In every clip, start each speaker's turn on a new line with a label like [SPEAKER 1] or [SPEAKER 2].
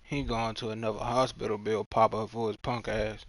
[SPEAKER 1] He going to another hospital bill pop up for his punk ass.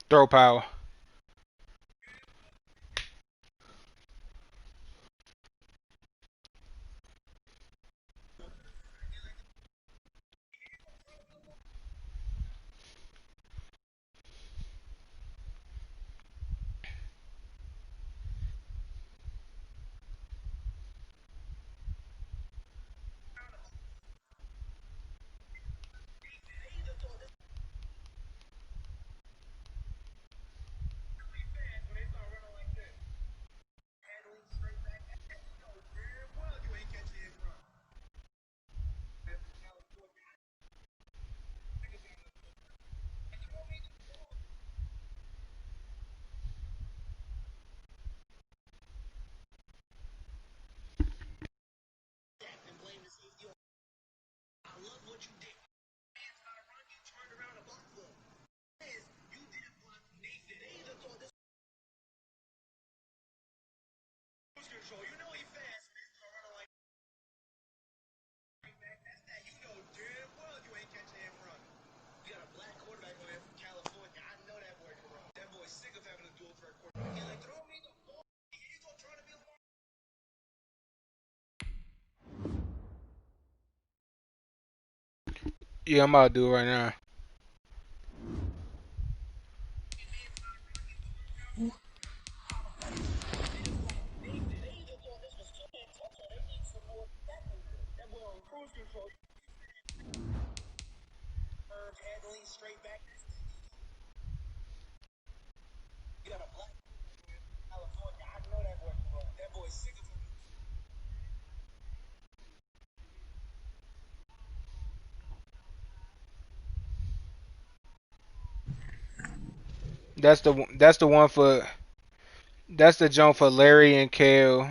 [SPEAKER 1] Throw power. Yeah, I'm about to do it right now. That's the one for that's the jump for Larry and Kale.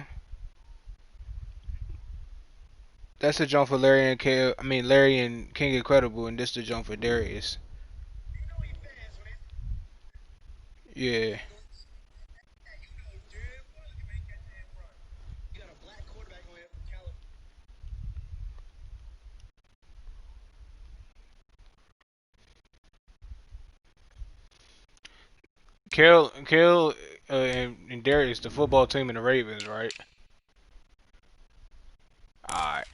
[SPEAKER 1] That's the jump for Larry and Kale. I mean Larry and King Incredible, and this the jump for Darius. Yeah. Kale, and Darius, the football team and the Ravens, right? Alright.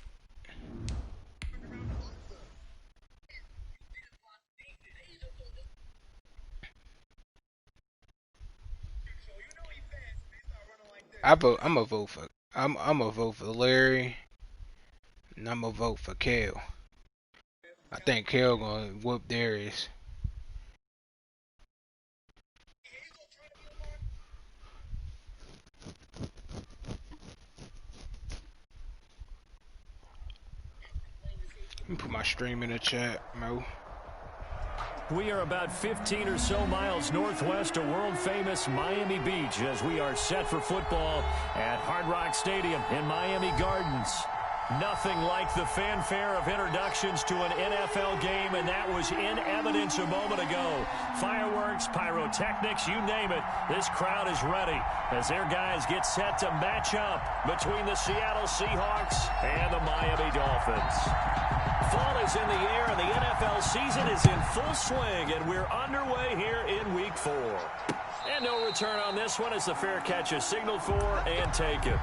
[SPEAKER 1] I'm a vote for. I'm a vote for Larry, and I'm a vote for Kale. I think Kale gonna whoop Darius. Let me put my stream in the chat, Mo.
[SPEAKER 2] We are about 15 or so miles northwest of world-famous Miami Beach as we are set for football at Hard Rock Stadium in Miami Gardens. Nothing like the fanfare of introductions to an NFL game, and that was in evidence a moment ago. Fireworks, pyrotechnics, you name it, this crowd is ready as their guys get set to match up between the Seattle Seahawks and the Miami Dolphins. Fall is in the air, and the NFL season is in full swing, and we're underway here in Week 4. And no return on this one as the fair catch is signaled for and taken.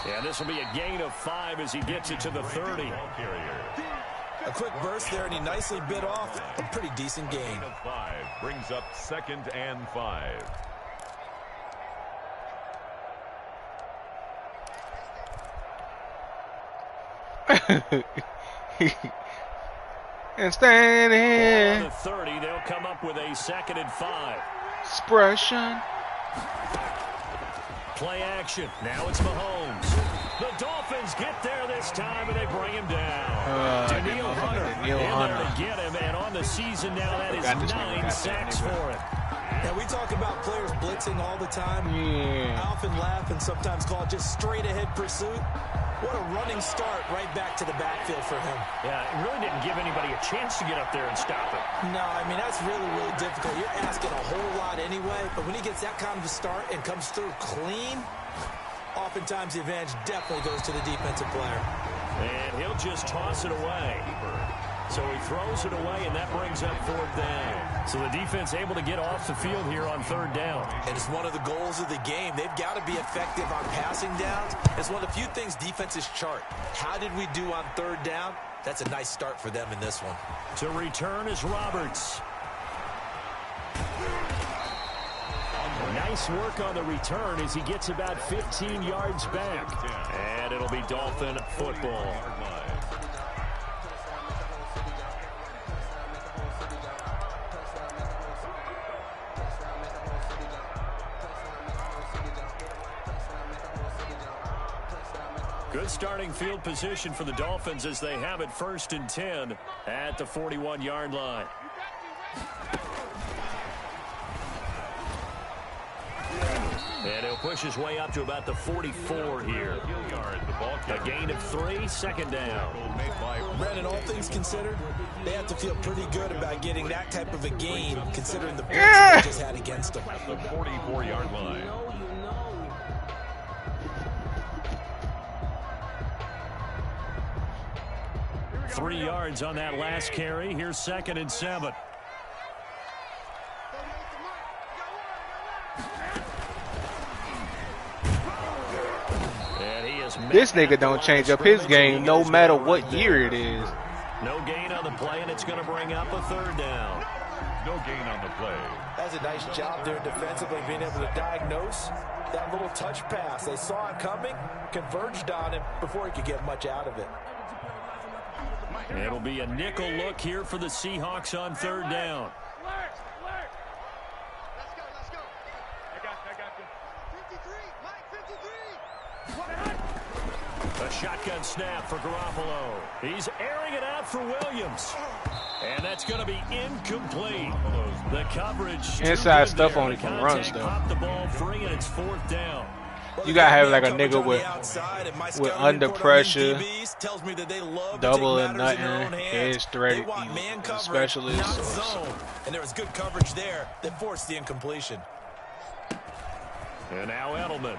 [SPEAKER 2] Yeah, this will be a gain of 5 as he gets it to the 30.
[SPEAKER 3] A quick burst there, and he nicely bit off a pretty decent gain.
[SPEAKER 4] Of 5 brings up 2nd and 5.
[SPEAKER 1] And standing.
[SPEAKER 2] On the 30, they'll come up with a 2nd and 5.
[SPEAKER 1] Expression.
[SPEAKER 2] Play action. Now it's Mahomes. The Dolphins get there this time, and they bring him down. Daniil Hunter in there to get him, and on the season now, that is 9 sacks for him.
[SPEAKER 3] Now, we talk about players blitzing all the time. I often laugh and sometimes call it just straight-ahead pursuit. What a running start right back to the backfield for him.
[SPEAKER 2] Yeah, it really didn't give anybody a chance to get up there and stop him.
[SPEAKER 3] No, I mean, that's really, really difficult. You're asking a whole lot anyway, but when he gets that kind of a start and comes through clean, oftentimes the advantage definitely goes to the defensive player.
[SPEAKER 2] And he'll just toss it away. So he throws it away, and that brings up 4th down. So the defense able to get off the field here on 3rd down.
[SPEAKER 3] And it's one of the goals of the game. They've got to be effective on passing downs. It's one of the few things defenses chart. How did we do on 3rd down? That's a nice start for them in this one.
[SPEAKER 2] To return is Roberts. Nice work on the return as he gets about 15 yards back. And it'll be Dolphin football. Good starting field position for the Dolphins as they have it 1st and 10 at the 41-yard line. And he'll push his way up to about the 44 here. A gain of 3, 2nd down.
[SPEAKER 3] Brandon, all things considered, they have to feel pretty good about getting that type of a gain considering the blitz they just had against them.
[SPEAKER 4] At the 44-yard line.
[SPEAKER 2] Three yards on that last carry. Here's 2nd and 7. And he is
[SPEAKER 1] This nigga don't change up his game no matter what year it is.
[SPEAKER 2] No gain on the play, and it's going to bring up a 3rd down.
[SPEAKER 4] No gain on the play.
[SPEAKER 3] That's a nice job there defensively, being able to diagnose that little touch pass. They saw it coming, converged on him before he could get much out of it.
[SPEAKER 2] It'll be a nickel look here for the Seahawks on 3rd down.
[SPEAKER 5] Let's go. I got you. 53, Mike, 53.
[SPEAKER 2] A shotgun snap for Garoppolo. He's airing it out for Williams. And that's going to be incomplete. The coverage.
[SPEAKER 1] Inside stuff only can run stuff.
[SPEAKER 2] Popped the ball free, and it's 4th down.
[SPEAKER 1] You gotta have like a nigga with under pressure, double and nothing, head straight, specialist. Or something.
[SPEAKER 3] And there was good coverage there that forced the incompletion.
[SPEAKER 2] And now Edelman.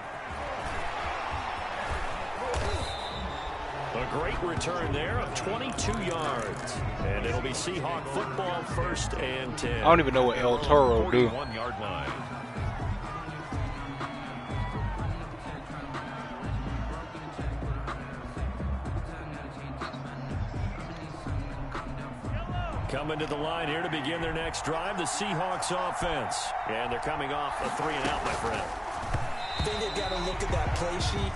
[SPEAKER 2] A great return there of 22 yards. And it'll be Seahawk football 1st and 10.
[SPEAKER 1] I don't even know what El Toro do.
[SPEAKER 4] 41-yard line.
[SPEAKER 2] Coming to the line here to begin their next drive, the Seahawks offense. And they're coming off a 3-and-out, my friend.
[SPEAKER 3] I think they've got to look at that play sheet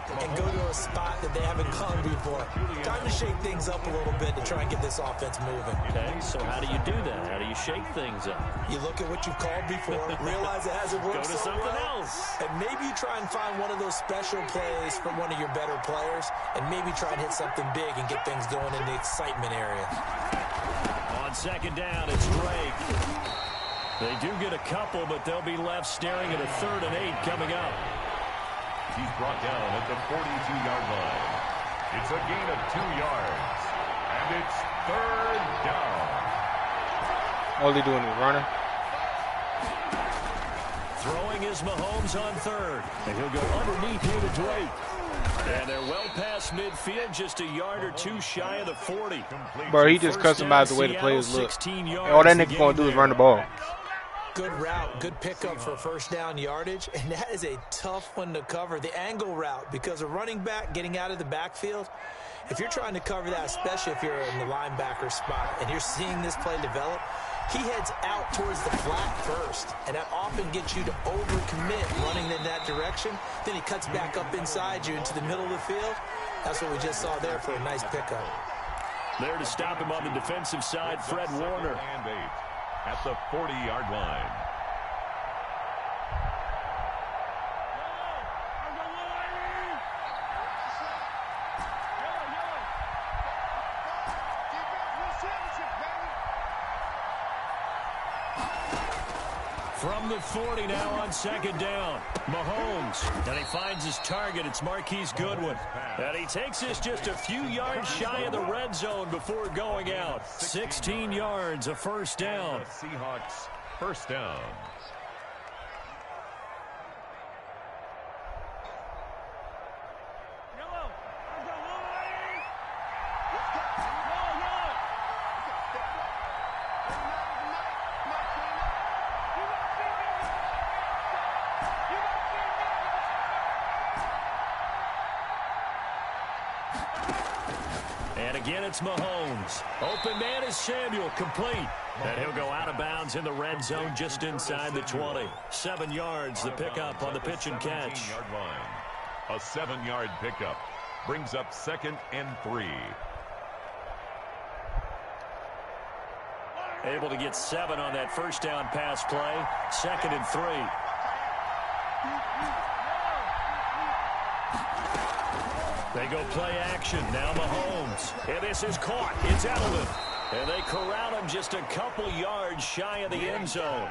[SPEAKER 3] and go to a spot that they haven't gone before. Time to shake things up a little bit to try and get this offense moving.
[SPEAKER 2] Okay, so how do you do that? How do you shake things up?
[SPEAKER 3] You look at what you've called before, realize it hasn't worked
[SPEAKER 2] Go to
[SPEAKER 3] so
[SPEAKER 2] something
[SPEAKER 3] well,
[SPEAKER 2] else.
[SPEAKER 3] and maybe you try and find one of those special plays from one of your better players, and maybe try and hit something big and get things going in the excitement area.
[SPEAKER 2] On 2nd down, it's Drake. They do get a couple, but they'll be left staring at a 3rd and 8 coming up.
[SPEAKER 4] He's brought down at the 42-yard line. It's a gain of 2 yards. And it's 3rd down.
[SPEAKER 1] All they doing is running.
[SPEAKER 2] Throwing is Mahomes on 3rd. And he'll go underneath here to Drake. And they're well past midfield, just a yard or 2 shy of the 40.
[SPEAKER 1] Bro, he just customized the way the players look. All that nigga gonna do is run the ball.
[SPEAKER 3] good route, good pickup for first down yardage, and that is a tough one to cover, the angle route, because a running back getting out of the backfield, if you're trying to cover that, especially if you're in the linebacker spot and you're seeing this play develop, he heads out towards the flat first, and that often gets you to overcommit running in that direction. Then he cuts back up inside you into the middle of the field. That's what we just saw there for a nice pickup.
[SPEAKER 2] There to stop him on the defensive side, Fred Warner.
[SPEAKER 4] And 8 at the 40-yard line.
[SPEAKER 2] From the 40 now on second down. Mahomes. And he finds his target. It's Marquise Goodwin. And he takes this just a few yards shy of the red zone before going out. 16 yards, a first down.
[SPEAKER 4] Seahawks first down.
[SPEAKER 2] And again, it's Mahomes. Open man is Samuel, complete. And he'll go out of bounds in the red zone just inside the 20. 7 yards, the pickup on the pitch and catch.
[SPEAKER 4] 17-yard line. A 7-yard pickup brings up 2nd and 3.
[SPEAKER 2] Able to get 7 on that first down pass play. 2nd and 3. They go play action. Now Mahomes. And this is caught. It's Edelman. And they corral him just a couple yards shy of the end zone.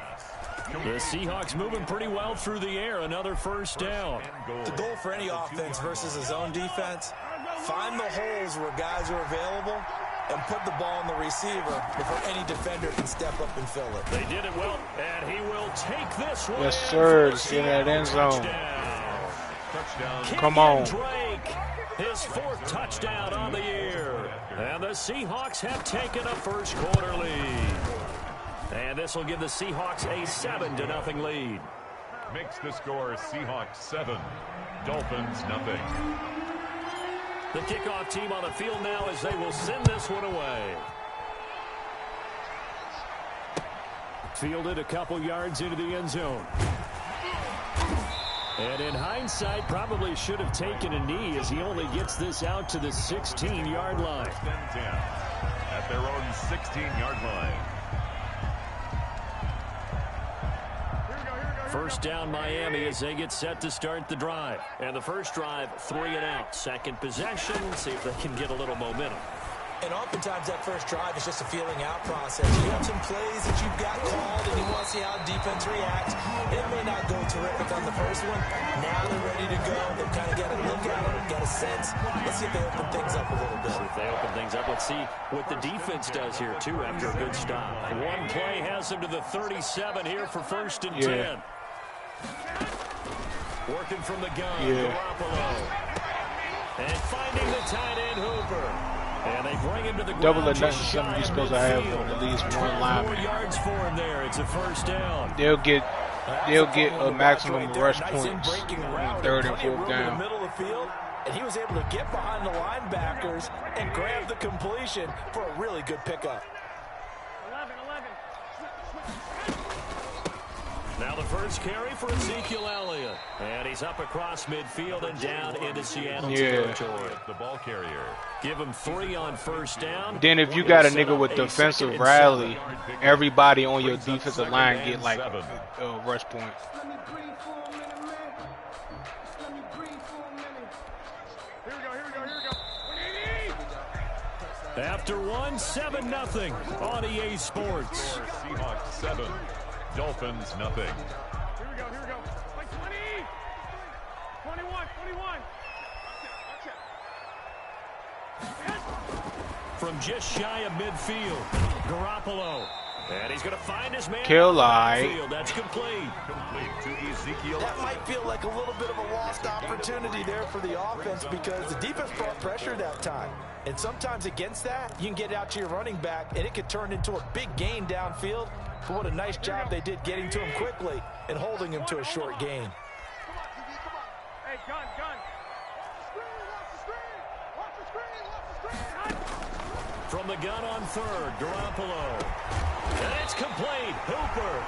[SPEAKER 2] The Seahawks moving pretty well through the air. Another first down.
[SPEAKER 3] The goal for any offense versus a zone defense, find the holes where guys are available and put the ball on the receiver before any defender can step up and fill it.
[SPEAKER 2] They did it well, and he will take this one.
[SPEAKER 1] Yes, sir. It's in that end zone.
[SPEAKER 4] Touchdown.
[SPEAKER 1] Come on.
[SPEAKER 2] Drake, his 4th touchdown on the year. And the Seahawks have taken a first quarter lead. And this will give the Seahawks a 7-0 lead.
[SPEAKER 4] Makes the score Seahawks 7, Dolphins nothing.
[SPEAKER 2] The kickoff team on the field now as they will send this one away. Fielded a couple yards into the end zone. And in hindsight, probably should have taken a knee as he only gets this out to the 16-yard line.
[SPEAKER 4] 10 at their own 16-yard line.
[SPEAKER 2] First down Miami as they get set to start the drive. And the first drive, 3 and out. Second possession, see if they can get a little momentum.
[SPEAKER 3] And oftentimes that first drive is just a feeling out process. You have some plays that you've got called and you want to see how the defense reacts. It may not go terrific on the first one. Now they're ready to go. They've kind of got a look at it, got a sense. Let's see if they open things up a little bit.
[SPEAKER 2] See if they open things up. Let's see what the defense does here, too, after a good stop. One play has them to the 37 here for 1st and 10. Working from the gun, Garoppolo. And finding the tight end, Hooper. And they bring him to the
[SPEAKER 1] double or
[SPEAKER 2] ground.
[SPEAKER 1] nothing, something you're supposed to have at least one lineman.
[SPEAKER 2] 4 yards for him there. It's a first down.
[SPEAKER 1] They'll get a maximum rush points in 3rd and 4th down.
[SPEAKER 3] In the middle of the field, and he was able to get behind the linebackers and grab the completion for a really good pickup.
[SPEAKER 5] 11.
[SPEAKER 2] Now the first carry for Ezekiel Elliott. And he's up across midfield and down into Seattle territory.
[SPEAKER 4] The ball carrier.
[SPEAKER 2] Give him 3 on first down.
[SPEAKER 1] Then if you got a nigga with defensive rally, everybody on your defensive line get like rush points.
[SPEAKER 5] Here we go.
[SPEAKER 2] After 1, 7-0 on EA Sports.
[SPEAKER 4] Seahawks 7, Dolphins nothing.
[SPEAKER 5] Here we go. Like 20. 21.
[SPEAKER 2] From just shy of midfield, Garoppolo. And he's going to find his man. That's complete.
[SPEAKER 4] Complete to Ezekiel.
[SPEAKER 3] That might feel like a little bit of a lost opportunity there for the offense because the defense brought pressure that time. And sometimes against that, you can get out to your running back, and it could turn into a big gain downfield. But what a nice job they did getting to him quickly and holding him to a short gain.
[SPEAKER 5] Hey, gun.
[SPEAKER 2] From the gun on third, Garoppolo. And it's complete. Hooper.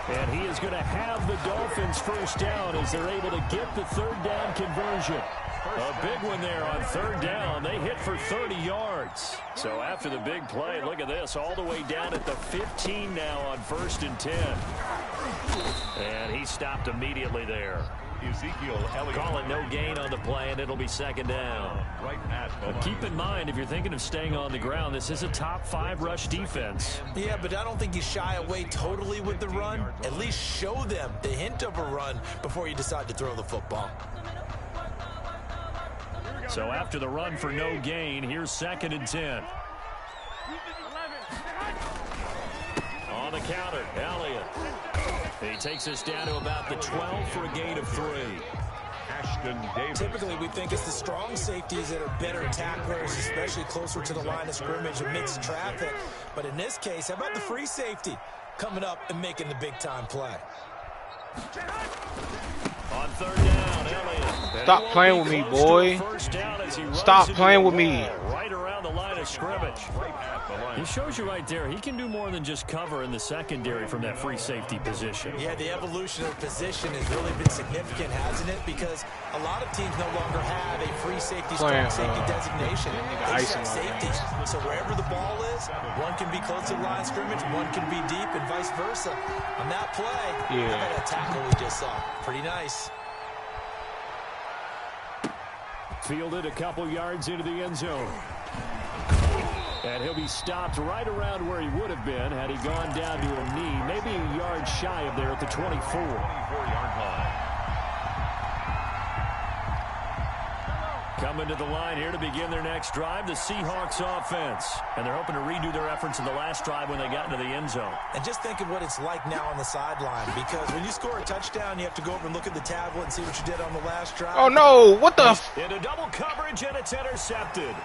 [SPEAKER 2] And he is going to have the Dolphins first down as they're able to get the third down conversion. A big one there on third down. They hit for 30 yards. So after the big play, look at this, all the way down at the 15 now on 1st and 10. And he stopped immediately there.
[SPEAKER 4] Ezekiel Elliott.
[SPEAKER 2] Call it no gain on the play, and it'll be 2nd down.
[SPEAKER 4] Right at the
[SPEAKER 2] But keep in mind, if you're thinking of staying on the ground, this is a top 5 rush defense.
[SPEAKER 3] Yeah, but I don't think you shy away totally with the run. At least show them the hint of a run before you decide to throw the football.
[SPEAKER 2] So after the run for no gain, here's 2nd and 10. On the counter, Elliott. He takes us down to about the 12 for a gain of 3.
[SPEAKER 4] Ashton Davis.
[SPEAKER 3] Typically, we think it's the strong safeties that are better tacklers, especially closer to the line of scrimmage amidst traffic. But in this case, how about the free safety coming up and making the big-time play?
[SPEAKER 2] On 3rd down, Elliott.
[SPEAKER 1] Stop playing with me, boy. Stop playing with me.
[SPEAKER 2] Right around the line of scrimmage. He shows you right there, he can do more than just cover in the secondary from that free safety position.
[SPEAKER 3] Yeah, the evolution of position has really been significant, hasn't it? Because a lot of teams no longer have a free safety, strong safety designation. They set safeties. So wherever the ball is, one can be close to the line of scrimmage, one can be deep, and vice versa. On that play, how about that tackle we just saw? Pretty nice.
[SPEAKER 2] Fielded a couple yards into the end zone. And he'll be stopped right around where he would have been had he gone down to a knee, maybe a yard shy of there at the 24.
[SPEAKER 4] 24-yard line.
[SPEAKER 2] Coming to the line here to begin their next drive, the Seahawks offense. And they're hoping to redo their efforts in the last drive when they got into the end zone.
[SPEAKER 3] And just think of what it's like now on the sideline, because when you score a touchdown, you have to go over and look at the tablet and see what you did on the last drive.
[SPEAKER 1] Oh, no. What the?
[SPEAKER 2] Into double coverage, and it's intercepted.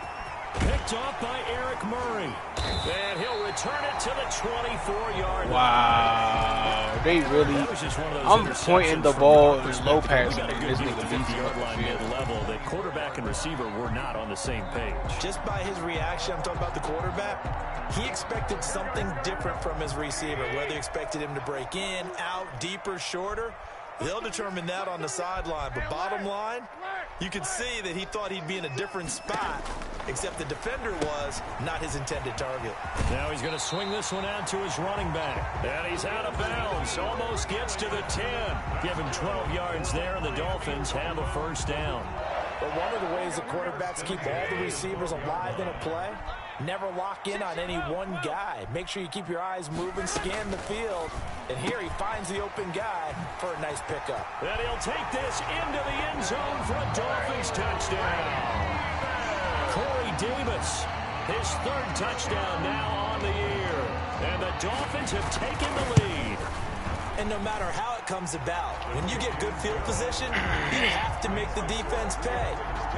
[SPEAKER 2] Picked off by Eric Murray. And he'll return it to the 24-yard line.
[SPEAKER 1] Wow. They really.
[SPEAKER 2] That was just one of those
[SPEAKER 1] I'm pointing the ball in low pass.
[SPEAKER 2] We got a good view of the 50-yard line mid-level. The quarterback and receiver were not on the same page.
[SPEAKER 3] Just by his reaction, I'm talking about the quarterback, he expected something different from his receiver. Whether he expected him to break in, out, deeper, shorter, they'll determine that on the sideline. But bottom line, you could see that he thought he'd be in a different spot, except the defender was not his intended target.
[SPEAKER 2] Now he's going to swing this one out to his running back. And he's out of bounds. Almost gets to the 10. Give him 12 yards there, and the Dolphins have a first down.
[SPEAKER 3] But one of the ways the quarterbacks keep all the receivers alive in a play, never lock in on any one guy. Make sure you keep your eyes moving, scan the field. And here he finds the open guy for a nice pickup.
[SPEAKER 2] And he'll take this into the end zone for a Dolphins touchdown. Corey Davis, his 3rd touchdown now on the year. And the Dolphins have taken the lead.
[SPEAKER 3] And no matter how it comes about, when you get good field position, you have to make the defense pay.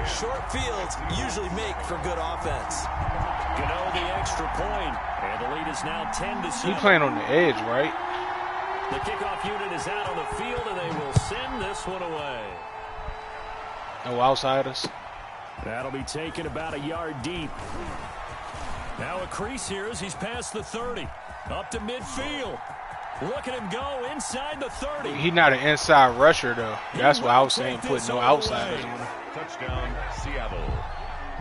[SPEAKER 3] Short fields usually make for good offense.
[SPEAKER 2] Gano the extra point, and the lead is now 10-7.
[SPEAKER 1] He playing on the edge, right?
[SPEAKER 2] The kickoff unit is out on the field, and they will send this one away.
[SPEAKER 1] No outsiders.
[SPEAKER 2] That'll be taken about a yard deep. Now a crease here as he's past the 30. Up to midfield. Look at him go inside the 30.
[SPEAKER 1] He's not an inside rusher, though. That's why I was saying put no outsiders on him.
[SPEAKER 4] Touchdown, Seattle.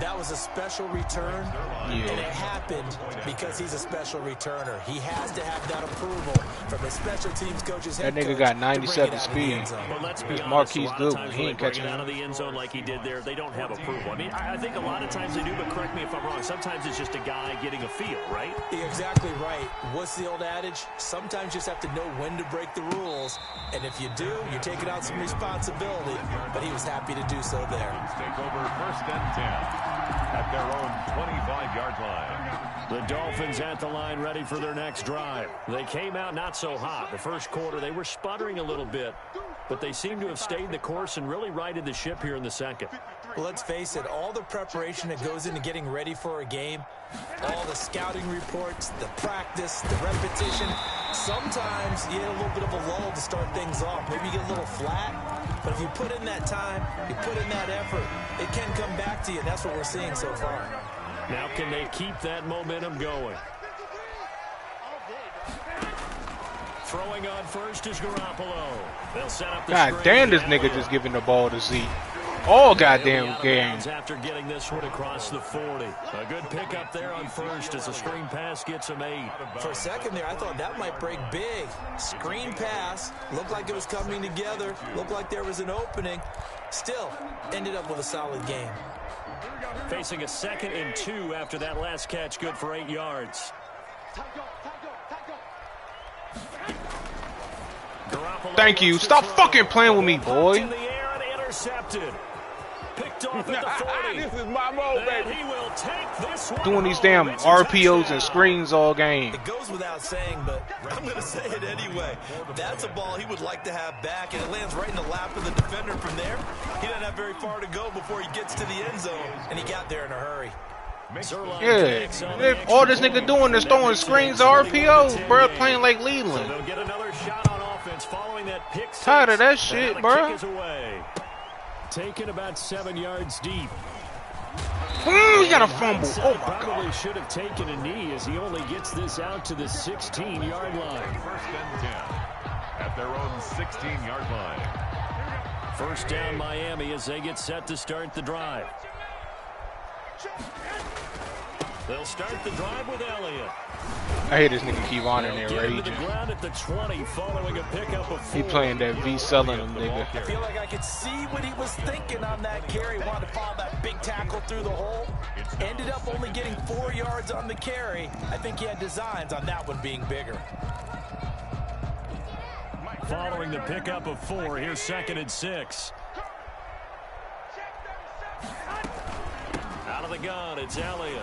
[SPEAKER 3] That was a special return,
[SPEAKER 1] Yeah.
[SPEAKER 3] and it happened because he's a special returner. He has to have that approval from his special teams coach's head
[SPEAKER 1] That nigga
[SPEAKER 3] coach
[SPEAKER 1] got
[SPEAKER 3] to bring it
[SPEAKER 1] 97
[SPEAKER 3] out of the
[SPEAKER 1] speed.
[SPEAKER 3] end zone.
[SPEAKER 2] But let's be
[SPEAKER 1] His
[SPEAKER 2] honest,
[SPEAKER 1] Marquise
[SPEAKER 2] a lot
[SPEAKER 1] good
[SPEAKER 2] of
[SPEAKER 1] one.
[SPEAKER 2] times
[SPEAKER 1] He
[SPEAKER 2] when
[SPEAKER 1] ain't
[SPEAKER 2] they bring
[SPEAKER 1] catching
[SPEAKER 2] it out
[SPEAKER 1] him.
[SPEAKER 2] of the end zone like he did there, they don't have approval. I mean, I think a lot of times they do, but correct me if I'm wrong. Sometimes it's just a guy getting a feel, right?
[SPEAKER 3] You're exactly right. What's the old adage? Sometimes you just have to know when to break the rules, and if you do, you're taking out some responsibility, but he was happy to do so there.
[SPEAKER 4] Take over 1st and 10 at their own 25-yard line.
[SPEAKER 2] The Dolphins at the line ready for their next drive. They came out not so hot. The first quarter, they were sputtering a little bit, but they seem to have stayed the course and really righted the ship here in the second.
[SPEAKER 3] Well, let's face it, all the preparation that goes into getting ready for a game, all the scouting reports, the practice, the repetition, Sometimes you get a little bit of a lull to start things off. Maybe you get a little flat, but if you put in that time, you put in that effort, it can come back to you, and that's what we're seeing so far.
[SPEAKER 2] Now can they keep that momentum going? Throwing on first is Garoppolo. They'll set up the
[SPEAKER 1] God damn, this nigga just giving the ball to Zeke. All goddamn game.
[SPEAKER 2] After getting this one across the 40. A good pickup there on first as the screen pass gets him 8.
[SPEAKER 3] For a second there, I thought that might break big. Screen pass. Looked like it was coming together. Looked like there was an opening. Still, ended up with a solid game.
[SPEAKER 2] Facing a 2nd and 2 after that last catch, good for 8 yards.
[SPEAKER 1] Thank you. Stop fucking playing with me, boy.
[SPEAKER 2] In the air and intercepted. Picked off at the 40.
[SPEAKER 5] This is my mode, baby.
[SPEAKER 2] He will take this one
[SPEAKER 1] Doing these
[SPEAKER 2] home.
[SPEAKER 1] damn
[SPEAKER 2] It's a
[SPEAKER 1] RPOs and
[SPEAKER 2] touchdown.
[SPEAKER 1] screens all game.
[SPEAKER 3] It goes without saying, but I'm going to say it anyway. That's a ball he would like to have back, and it lands right in the lap of the defender from there. He doesn't have very far to go before he gets to the end zone, and he got there in a hurry.
[SPEAKER 1] Yeah, all this nigga doing is throwing screens or RPOs, bro, playing like Leland.
[SPEAKER 2] They'll get another shot on offense following that pick six.
[SPEAKER 1] Tired of that shit,
[SPEAKER 2] And
[SPEAKER 1] bro.
[SPEAKER 2] the kick is away. Taken about 7 yards deep.
[SPEAKER 1] He got a fumble. Oh my
[SPEAKER 2] Probably
[SPEAKER 1] god.
[SPEAKER 2] should have taken a knee as he only gets this out to the 16-yard line.
[SPEAKER 4] First and 10 at their own 16-yard line.
[SPEAKER 2] First down Miami as they get set to start the drive. They'll start the drive with Elliott.
[SPEAKER 1] I hate this nigga Kevon in there
[SPEAKER 2] Get him to
[SPEAKER 1] raging.
[SPEAKER 2] the ground at the 20 following a pickup of 4.
[SPEAKER 1] He playing that V selling him, nigga.
[SPEAKER 3] I feel like I could see what he was thinking on that carry. Wanted to follow that big tackle through the hole. Ended up only getting 4 yards on the carry. I think he had designs on that one being bigger.
[SPEAKER 2] Following the pickup of 4, here's 2nd and 6. Out of the gun, it's Elliott.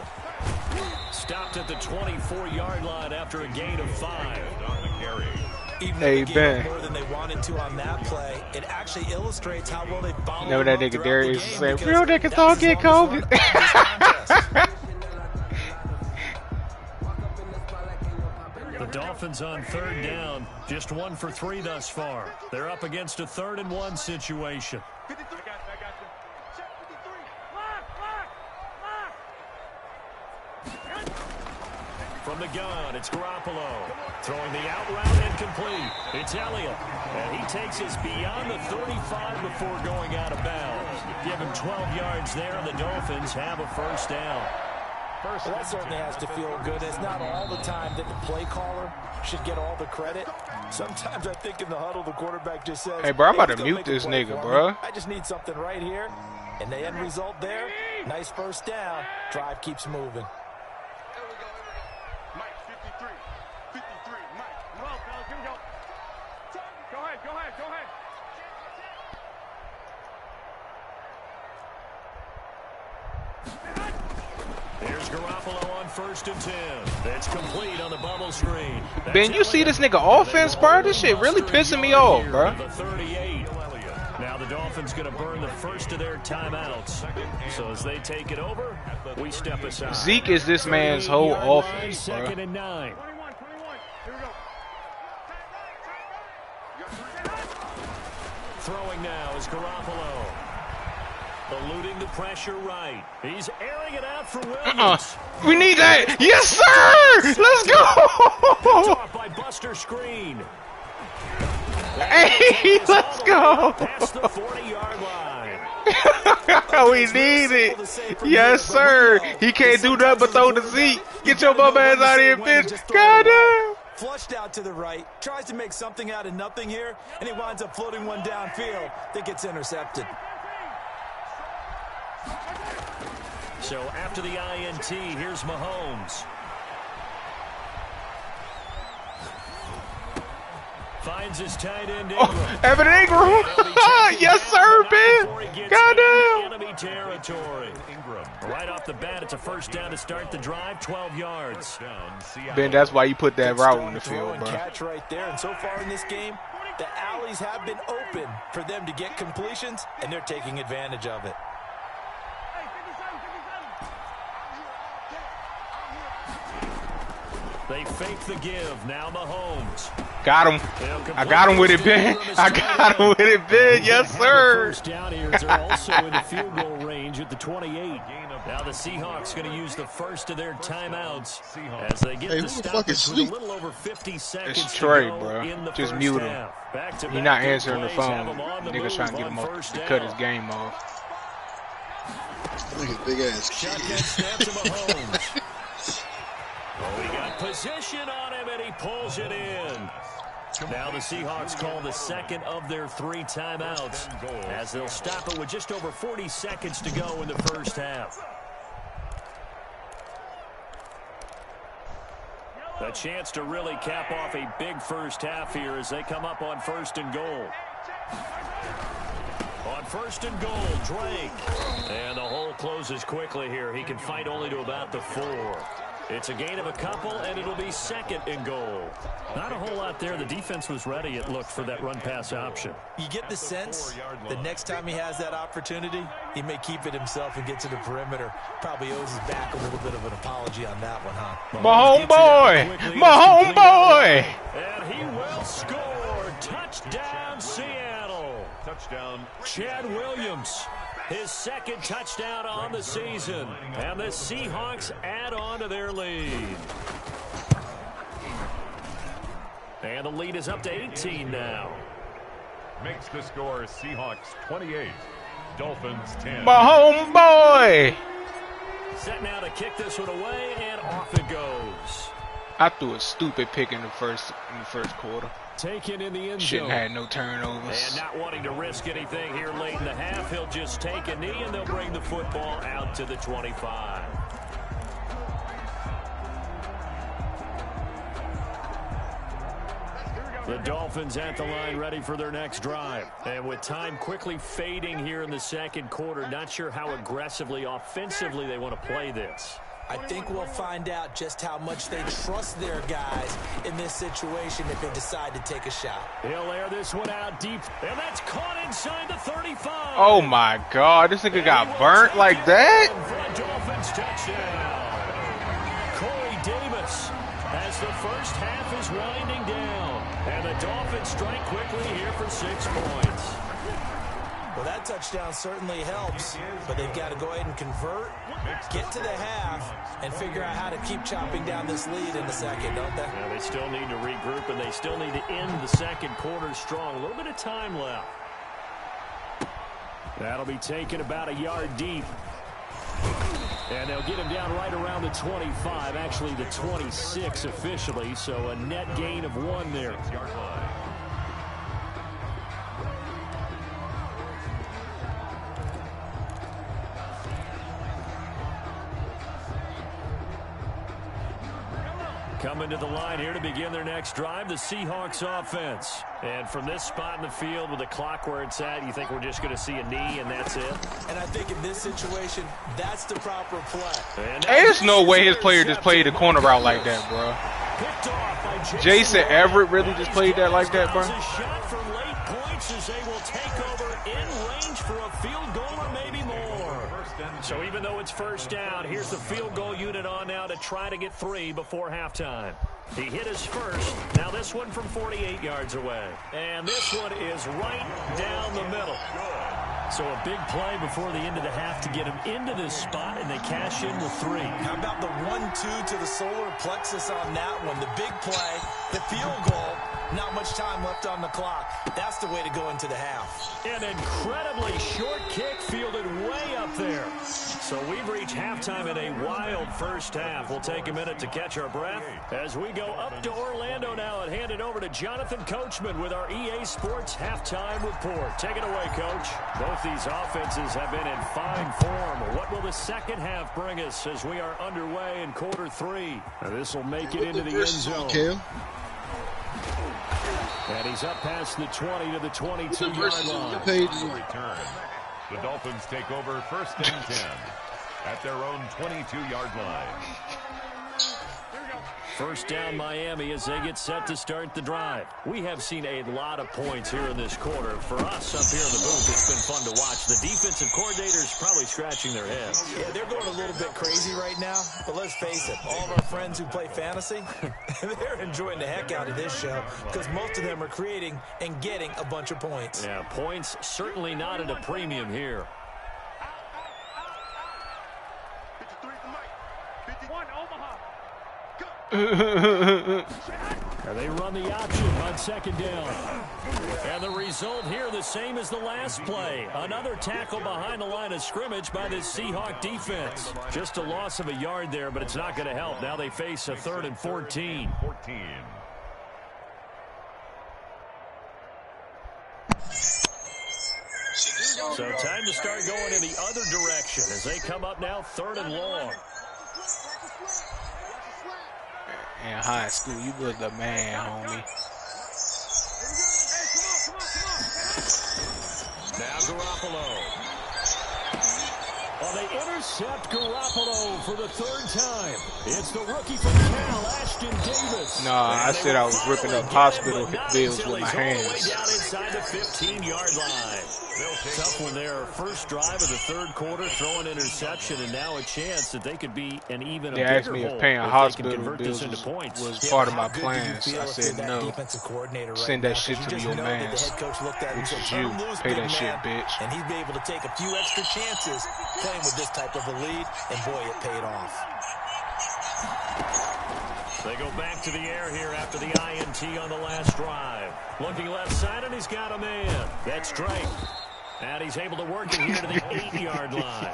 [SPEAKER 2] Stopped at the 24-yard line after a gain of 5.
[SPEAKER 3] Even though
[SPEAKER 1] Hey,
[SPEAKER 3] they gave
[SPEAKER 1] Ben.
[SPEAKER 3] up more than they wanted to on that play, it actually illustrates how well they followed
[SPEAKER 1] Know that
[SPEAKER 3] him up
[SPEAKER 1] nigga
[SPEAKER 3] throughout
[SPEAKER 1] Darius
[SPEAKER 3] the game,
[SPEAKER 1] said,
[SPEAKER 3] because
[SPEAKER 1] real niggas
[SPEAKER 3] that's
[SPEAKER 1] don't
[SPEAKER 3] as
[SPEAKER 1] get
[SPEAKER 3] long as
[SPEAKER 1] COVID.
[SPEAKER 3] this contest.
[SPEAKER 2] The Dolphins on 3rd down, just 1 for 3 thus far. They're up against a 3rd and 1 situation. From the gun, it's Garoppolo. Throwing the out route incomplete. It's Elliott. And he takes us beyond the 35 before going out of bounds. Give him 12 yards there, and the Dolphins have a first down.
[SPEAKER 3] Well, that certainly has to feel good. It's not all the time that the play caller should get all the credit. Sometimes I think in the huddle, the quarterback just says,
[SPEAKER 1] Hey, bro, I'm about
[SPEAKER 3] "Hey,
[SPEAKER 1] to
[SPEAKER 3] go
[SPEAKER 1] mute
[SPEAKER 3] make a
[SPEAKER 1] this
[SPEAKER 3] play
[SPEAKER 1] nigga,
[SPEAKER 3] for me.
[SPEAKER 1] bro.
[SPEAKER 3] I just need something right here." And the end result there, nice first down. Drive keeps moving.
[SPEAKER 5] Mike, 53. 53. Mike. Well, fellas, here we go. Go ahead, go ahead, go ahead.
[SPEAKER 2] Here's Garoppolo on 1st and 10. That's complete on the bubble screen. That's
[SPEAKER 1] Ben, you see this nigga offense, bro? This shit really pissing me off, bro.
[SPEAKER 2] The 38. Now the Dolphins going to burn the first of their timeouts. So as they take it over, we step aside.
[SPEAKER 1] Zeke is this man's whole
[SPEAKER 2] 38-yard line,
[SPEAKER 1] offense, bro.
[SPEAKER 2] 2nd and 9.
[SPEAKER 5] 21, 21. Here we go.
[SPEAKER 2] Throwing now is Garoppolo. Eluding the pressure right. He's airing it out for Williams.
[SPEAKER 1] We need that. Yes, sir. Let's go.
[SPEAKER 2] Dropped by Buster Screen.
[SPEAKER 1] Hey, let's go.
[SPEAKER 2] Past the 40-yard line.
[SPEAKER 1] We need it. Yes, sir. He can't do nothing but throw the Zeke. Get your bum ass out of here, bitch. Goddamn.
[SPEAKER 3] Flushed out to the right, tries to make something out of nothing here, and he winds up floating one downfield that gets intercepted.
[SPEAKER 2] So after the INT, here's Mahomes. Finds his tight end Ingram.
[SPEAKER 1] Oh, Evan Ingram. Yes, sir, Ben. Goddamn.
[SPEAKER 2] Enemy territory.
[SPEAKER 4] Ingram.
[SPEAKER 2] Right off the bat, it's a first down to start the drive, 12 yards.
[SPEAKER 1] Ben, that's why you put that route in the
[SPEAKER 3] Strong throw
[SPEAKER 1] field,
[SPEAKER 3] and
[SPEAKER 1] bro.
[SPEAKER 3] catch right there, and so far in this game, the alleys have been open for them to get completions, and they're taking advantage of it.
[SPEAKER 2] They fake the give. Now Mahomes.
[SPEAKER 1] Got him. I got him with it, Ben. I got him with it, Ben. Yes, sir.
[SPEAKER 2] First down here. They're also in the field goal range at the 28. Now the Seahawks going to use the first of their timeouts as they get to stoppage with a little over 50 seconds
[SPEAKER 1] it's Trey,
[SPEAKER 2] to go
[SPEAKER 1] bro.
[SPEAKER 2] in the
[SPEAKER 1] Just
[SPEAKER 2] first
[SPEAKER 1] mute him.
[SPEAKER 2] half.
[SPEAKER 1] He's not answering the phone. Niggas trying to get him off to cut his game off.
[SPEAKER 6] Look at big ass
[SPEAKER 2] Shotgun snap to Mahomes. We got position on him, and he pulls it in. Now the Seahawks call the second of their 3 timeouts as they'll stop it with just over 40 seconds to go in the first half. A chance to really cap off a big first half here as they come up on 1st and goal. On 1st and goal, Drake. And the hole closes quickly here. He can fight only to about the 4. It's a gain of a couple, and it'll be 2nd and goal. Not a whole lot there. The defense was ready, it looked, for that run-pass option.
[SPEAKER 3] You get the sense the next time he has that opportunity, he may keep it himself and get to the perimeter. Probably owes his back a little bit of an apology on that one, huh?
[SPEAKER 1] My homeboy! My homeboy!
[SPEAKER 2] And he will score. Touchdown, Seattle.
[SPEAKER 4] Touchdown.
[SPEAKER 2] Chad Williams. His 2nd touchdown on the season. And the Seahawks add on to their lead. And the lead is up to 18 now.
[SPEAKER 4] Makes the score Seahawks 28. Dolphins 10.
[SPEAKER 1] My homeboy!
[SPEAKER 2] Set now to kick this one away, and off it goes.
[SPEAKER 1] I threw a stupid pick in the first quarter.
[SPEAKER 2] Taken in the end zone.
[SPEAKER 1] Shouldn't have had no turnovers.
[SPEAKER 2] And not wanting to risk anything here late in the half, he'll just take a knee, and they'll bring the football out to the 25. The Dolphins at the line, ready for their next drive. And with time quickly fading here in the 2nd quarter, not sure how aggressively, offensively they want to play this.
[SPEAKER 3] I think we'll find out just how much they trust their guys in this situation if they decide to take a shot.
[SPEAKER 2] He'll air this one out deep, and that's caught inside the 35.
[SPEAKER 1] Oh, my God. This nigga got burnt like that?
[SPEAKER 2] For a Dolphins touchdown. Corey Davis as the first half is winding down. And the Dolphins strike quickly here for 6 points.
[SPEAKER 3] Well, that touchdown certainly helps, but they've got to go ahead and convert, get to the half, and figure out how to keep chopping down this lead in the second, don't they?
[SPEAKER 2] Yeah, they still need to regroup, and they still need to end the 2nd quarter strong. A little bit of time left. That'll be taken about a yard deep. And they'll get him down right around the 25, actually the 26 officially, so a net gain of 1 there. Coming to the line here to begin their next drive, the Seahawks offense. And from this spot in the field with the clock where it's at, you think we're just going to see a knee and that's it?
[SPEAKER 3] And I think in this situation, that's the proper play.
[SPEAKER 1] Hey, there's no way his player just played the corner route like that, bro. Jason Everett really just played that like that, bro?
[SPEAKER 2] Shot for late points as they will take over in range for a field goal or maybe more. So even though it's first down, here's the field goal unit on now to try to get 3 before halftime. He hit his first. Now this one from 48 yards away. And this one is right down the middle. So a big play before the end of the half to get him into this spot, and they cash in with 3.
[SPEAKER 3] How about the 1-2 to the solar plexus on that one? The big play, the field goal, not much time left on the clock. That's the way to go into the half.
[SPEAKER 2] An incredibly short kick fielded way up there. So we've reached halftime in a wild first half. We'll take a minute to catch our breath as we go up to Orlando now and hand it over to Jonathan Coachman with our EA Sports Halftime Report. Take it away, Coach. Both these offenses have been in fine form. What will the second half bring us as we are underway in quarter 3? This will make it into the end zone. And he's up past the 20 to the 22-yard line.
[SPEAKER 4] Return. The Dolphins take over 1st and 10 at their own 22-yard line.
[SPEAKER 2] First down Miami as they get set to start the drive. We have seen a lot of points here in this quarter. For us up here in the booth, it's been fun to watch. The defensive coordinators probably scratching their heads.
[SPEAKER 3] Yeah, they're going a little bit crazy right now, but let's face it, all of our friends who play fantasy, they're enjoying the heck out of this show because most of them are creating and getting a bunch of points.
[SPEAKER 2] Yeah, points certainly not at a premium here.
[SPEAKER 5] 53 for Mike. 51 Omaha.
[SPEAKER 2] And they run the option on second down. And the result here the same as the last play. Another tackle behind the line of scrimmage by this Seahawk defense. Just a loss of a yard there, but it's not going to help. Now they face a 3rd and 14. So time to start going in the other direction as they come up now 3rd and long.
[SPEAKER 1] In high school, you was the man, homie.
[SPEAKER 2] Now Garoppolo. Well, they intercept Garoppolo for the 3rd time. It's the rookie from Cal, Ashton Davis.
[SPEAKER 1] Nah, I said I was ripping up hospital bills with my hands.
[SPEAKER 2] Way down inside the 15-yard line. Tough one there. First drive of the 3rd quarter, throw an interception, and now a chance that they could be an even
[SPEAKER 1] They asked me if paying hospital bills was part of my plans. I said no. Send that shit to your mans. Which is you. Pay that shit, bitch.
[SPEAKER 3] And he'd be able to take a few extra chances playing with this type of a lead, and boy, it paid off.
[SPEAKER 2] They go back to the air here after the INT on the last drive. Looking left side, and he's got a man. That's Drake. And he's able to work it here to the 8-yard line.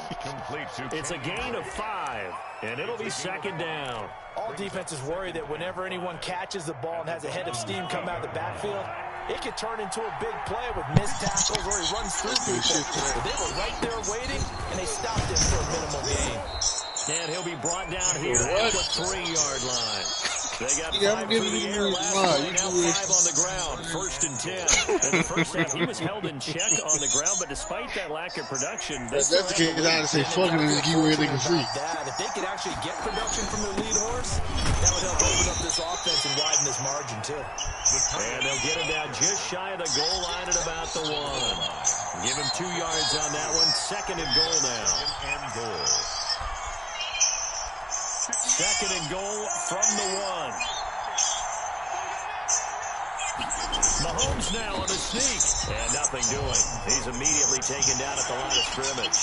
[SPEAKER 2] It's a gain of 5, and it'll be 2nd down.
[SPEAKER 3] All defenses worry that whenever anyone catches the ball and has a head of steam come out of the backfield, it could turn into a big play with missed tackles or he runs through people. But they were right there waiting, and they stopped him for a minimal gain.
[SPEAKER 2] And he'll be brought down here at the 3-yard line. They got 5 through the air last play, now 5 on the ground, 1st and 10. In the first half, he was held in check on the ground, but despite that lack of production,
[SPEAKER 6] that's the kid out and say, fuck it, and just keep where they can free.
[SPEAKER 3] If they could actually get production from their lead horse, that would help open up this offense and widen this margin, too.
[SPEAKER 2] And they'll get him down just shy of the goal line at about the 1. Give him 2 yards on that one. 2nd and goal now. 2nd and goal from the 1. Mahomes now on a sneak. And nothing doing. He's immediately taken down at the line of scrimmage.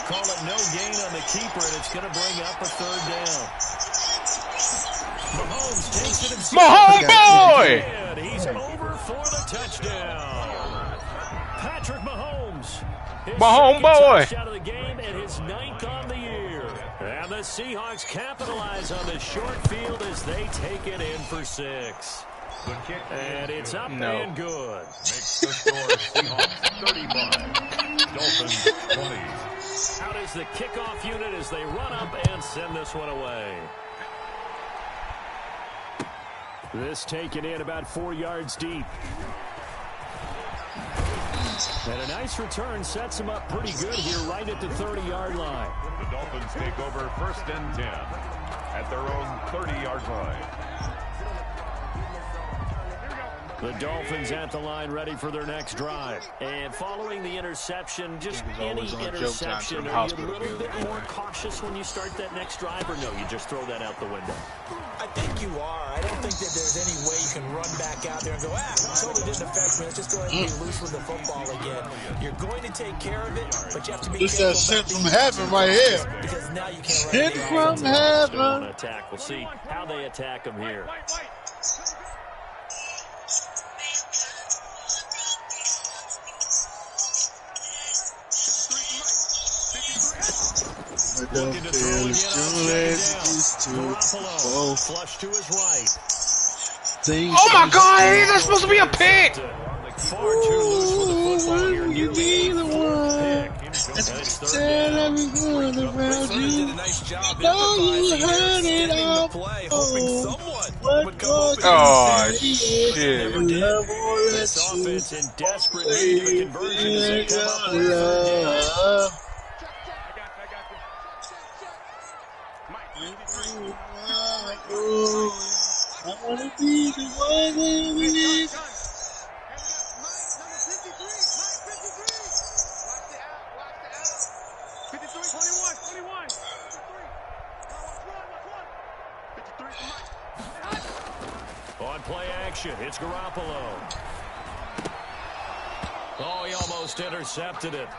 [SPEAKER 2] Call it no gain on the keeper, and it's going to bring up a 3rd down. Mahomes takes it himself.
[SPEAKER 1] Mahomes boy!
[SPEAKER 2] And he's over for the touchdown. Patrick Mahomes.
[SPEAKER 1] Mahomes boy!
[SPEAKER 2] Touchdown of the game and his 9th on the year. And the Seahawks capitalize on the short field as they take it in for 6. And it's up and good.
[SPEAKER 4] Makes the score Seahawks 35, Dolphins 20.
[SPEAKER 2] Out is the kickoff unit as they run up and send this one away. This taken in about 4 yards deep. And a nice return sets him up pretty good here right at the 30-yard line.
[SPEAKER 4] The Dolphins take over 1st and 10 at their own 30-yard line.
[SPEAKER 2] The Dolphins at the line ready for their next drive. And following the interception, just any interception, are you a little bit more cautious when you start that next drive, or no, you just throw that out the window?
[SPEAKER 3] I think you are. I don't think that there's any way you can run back out there and go, totally didn't affect me. Let's just go ahead and be loose with the football again. You're going to take care of it, but you have to be careful.
[SPEAKER 6] This is sent from heaven right here.
[SPEAKER 3] Because now you can't run
[SPEAKER 6] Sent from heaven.
[SPEAKER 2] Attack. We'll see how they attack him here. Looking to throw again on flush to his right.
[SPEAKER 1] Oh my God! Ain't that supposed to be a pick?
[SPEAKER 2] Far too loose with the football here. Nearly a fourth pick. And it's 3rd down.
[SPEAKER 3] Did a nice job improvising the play, hoping someone would come open.
[SPEAKER 1] Oh shit!
[SPEAKER 2] This offense in desperate need of a conversion as they come up with 3rd down.
[SPEAKER 6] I wanna be the one who believes.
[SPEAKER 2] On play action, it's Garoppolo. Oh, he almost intercepted it.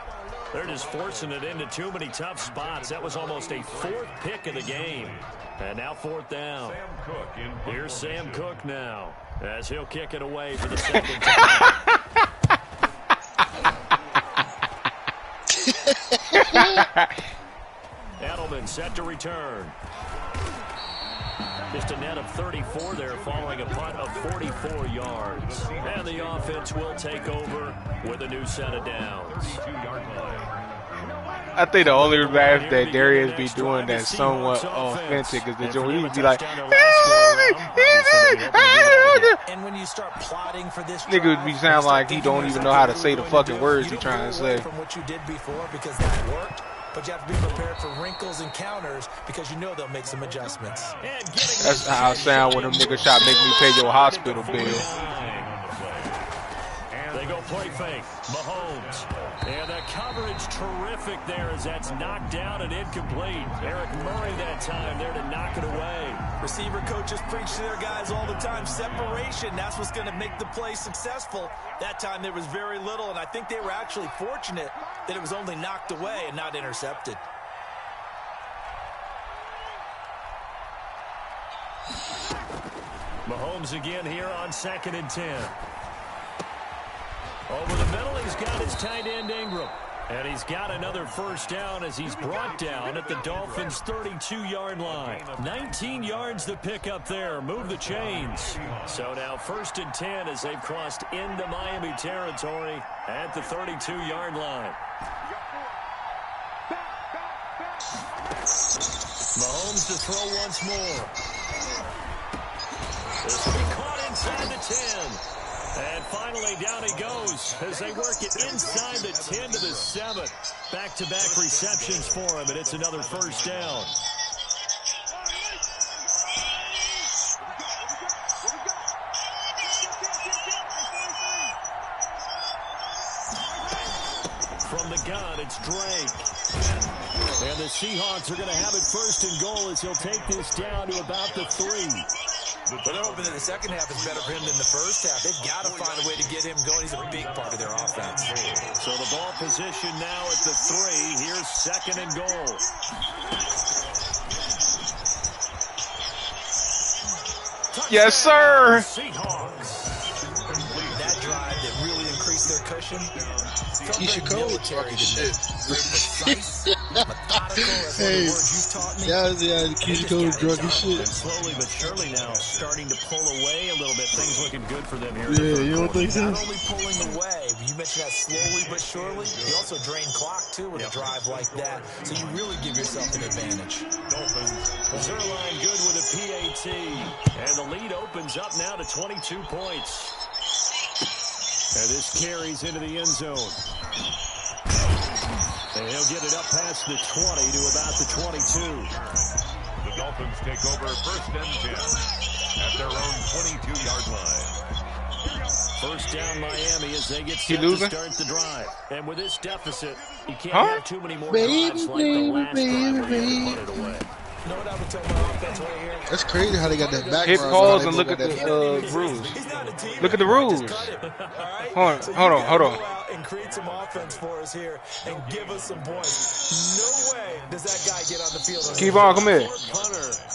[SPEAKER 2] They're just forcing it into too many tough spots. That was almost a fourth pick of the game. And now fourth down. Here's Sam Cook now, as he'll kick it away for the second time. Edelman set to return. Just a net of 34 there, following a punt of 44 yards. And the offense will take over with a new set of downs.
[SPEAKER 1] I think the only laugh that Darius be doing that's somewhat authentic is the joke. He'd be like,
[SPEAKER 3] and when you start plotting for this
[SPEAKER 1] nigga would be sound like he don't even know how to say the fucking words he trying to say.
[SPEAKER 3] From what you did before, because that worked. But you have to be prepared for wrinkles and counters because you know they'll make some adjustments.
[SPEAKER 1] That's how I sound when them niggas try to make me pay your hospital bill.
[SPEAKER 2] They go play fake. Mahomes. And the coverage terrific there as that's knocked down and incomplete. Eric Murray that time there to knock it away.
[SPEAKER 3] Receiver coaches preach to their guys all the time. Separation, that's what's going to make the play successful. That time there was very little, and I think they were actually fortunate that it was only knocked away and not intercepted.
[SPEAKER 2] Mahomes again here on 2nd and 10. Over the middle, he's got his tight end Ingram. And he's got another first down as he's brought down at the Dolphins' 32-yard line. 19 yards to pick up there. Move the chains. So now 1st and 10 as they've crossed into Miami territory at the 32-yard line. Mahomes to throw once more. This will be caught inside the 10. And finally, down he goes as they work it inside the 10 to the 7. Back-to-back receptions for him, and it's another first down. From the gun, it's Drake. And the Seahawks are going to have it 1st and goal as he'll take this down to about the 3.
[SPEAKER 3] But they're hoping that the second half is better for him than the first half. They've got to find a way to get him going. He's a big part of their offense.
[SPEAKER 2] So the ball position now at the 3. Here's 2nd and goal.
[SPEAKER 1] Yes, sir.
[SPEAKER 2] Seahawks.
[SPEAKER 3] That drive that really increased their cushion.
[SPEAKER 6] Keisha Cole talking shit.
[SPEAKER 3] Precise, methodical, that's one of the words you've taught me.
[SPEAKER 6] Yeah, Keisha Cole drunk and shit.
[SPEAKER 2] And slowly but surely now starting to pull away a little bit. Things looking good for them here.
[SPEAKER 6] Yeah, you don't think so?
[SPEAKER 3] Not only pulling away, but you mentioned that slowly but surely. You also drain clock, too, with a drive like that. So you really give yourself an advantage.
[SPEAKER 2] Zerline good with a PAT. And the lead opens up now to 22 points. And this carries into the end zone. And he'll get it up past the 20 to about the 22.
[SPEAKER 4] The Dolphins take over 1st and 10 at their own 22-yard line.
[SPEAKER 2] First down Miami as they get set to start the drive. And with this deficit, you can't have too many more drives like the last drive where you can put it away.
[SPEAKER 3] You know what I would tell my offense right here?
[SPEAKER 6] That's crazy how they got that background.
[SPEAKER 1] Hit pause and look at the rules. Look at the rules. Hold on.
[SPEAKER 3] And create some offense for us here and give us some points. No way does that guy get on the field.
[SPEAKER 1] Keep on, come here.